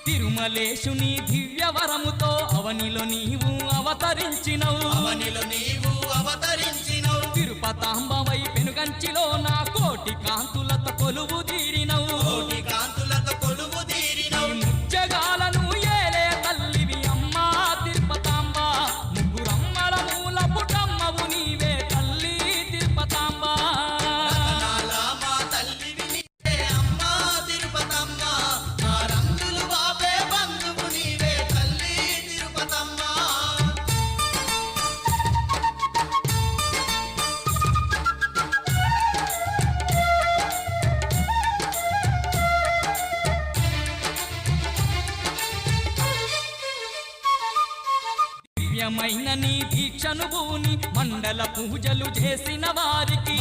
తిరుమలేశుని దివ్యవరముతో అవనిలో నీవు అవతరించినవు తిరుపతాంబవై పెనుగంచిలో నా కోటి కాంతులతో కొలువు తీరినవు ముచ్చగాలను ఏలే తల్లివి అమ్మా తిరుపతాంబ ముగ్గురమ్మల మూల పుటమ్మవు నీవే తల్లి తిరుపతాంబ దివ్యమైన నీ దీక్షను భూని మండల పూజలు చేసిన వారికి